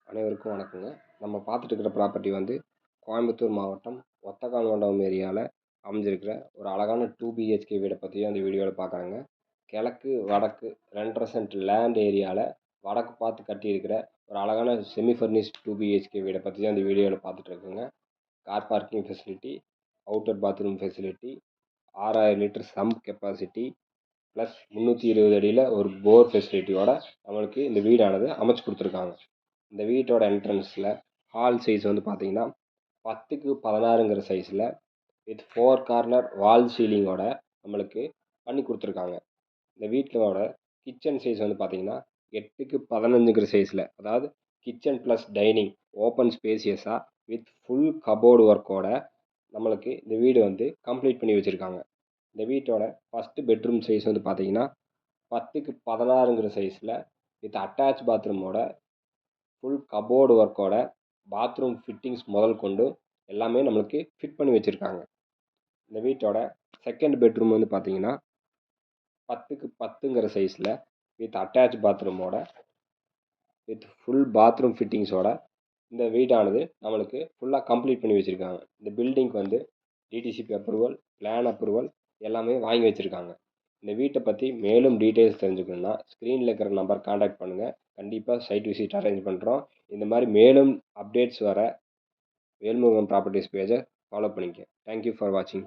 அனைவருக்கும் வணக்கங்க. நம்ம பார்த்துட்டு இருக்கிற ப்ராப்பர்ட்டி வந்து கோயம்புத்தூர் மாவட்டம் ஒத்தக்கால் மண்டபம் ஏரியாவில் அமைஞ்சிருக்கிற ஒரு அழகான 2 பிஹெச்கே வீடை பற்றியும் அந்த வீடியோவில் பார்க்குறேங்க. கிழக்கு வடக்கு 2.5 சென்ட் லேண்ட் ஏரியாவில் வடக்கு பார்த்து கட்டியிருக்கிற ஒரு அழகான செமி ஃபர்னிஷ்ட் 2 பிஹெச்கே வீடை பற்றி தான் அந்த வீடியோவில் பார்த்துட்டு இருக்குங்க. Car parking facility, outer bathroom facility, 6000 litre sump capacity plus 320 அடியில் ஒரு போர் ஃபெசிலிட்டியோட நம்மளுக்கு இந்த வீடானது அமைச்சு கொடுத்துருக்காங்க. இந்த வீட்டோட என்ட்ரன்ஸில் ஹால் சைஸ் வந்து பார்த்தீங்கன்னா 10க்கு 16ங்கிற சைஸில் வித் 4 கார்னர் வால் சீலிங்கோட நம்மளுக்கு பண்ணி கொடுத்துருக்காங்க. இந்த வீட்டோட கிச்சன் சைஸ் வந்து பார்த்தீங்கன்னா 8க்கு 15ங்கிற சைஸில், அதாவது கிச்சன் ப்ளஸ் டைனிங் ஓப்பன் ஸ்பேசியஸாக வித் ஃபுல் கபோர்டு ஒர்க்கோட நம்மளுக்கு இந்த வீடு வந்து கம்ப்ளீட் பண்ணி வச்சுருக்காங்க. இந்த வீட்டோட ஃபஸ்ட்டு பெட்ரூம் சைஸ் வந்து பார்த்தீங்கன்னா 10க்கு 16ங்கிற சைஸில் வித் அட்டாச் பாத்ரூமோட ஃபுல் கபோர்டு ஒர்க்கோட பாத்ரூம் ஃபிட்டிங்ஸ் முதல் கொண்டு எல்லாமே நம்மளுக்கு ஃபிட் பண்ணி வச்சுருக்காங்க. இந்த வீட்டோட செகண்ட் பெட்ரூம் வந்து பார்த்தீங்கன்னா 10க்கு 10ங்கிற சைஸில் வித் அட்டாச் பாத்ரூமோட வித் ஃபுல் பாத்ரூம் ஃபிட்டிங்ஸோட இந்த வீடானது நம்மளுக்கு ஃபுல்லாக கம்ப்ளீட் பண்ணி வச்சுருக்காங்க. இந்த பில்டிங்க்கு வந்து டிடிசிபி அப்ரூவல், பிளான் அப்ரூவல் எல்லாமே வாங்கி வச்சுருக்காங்க. இந்த வீட்டை பற்றி மேலும் டீட்டெயில்ஸ் தெரிஞ்சுக்கணுன்னா ஸ்க்ரீனில் இருக்கிற நம்பர் காண்டாக்ட் பண்ணுங்கள். கண்டிப்பாக சைட் விசிட் அரேஞ்ச் பண்ணுறோம். இந்த மாதிரி மேலும் அப்டேட்ஸ் வர வேல்முருகன் ப்ராப்பர்ட்டிஸ் பேஜை ஃபாலோ பண்ணிக்க. தேங்க்யூ ஃபார் வாட்சிங்.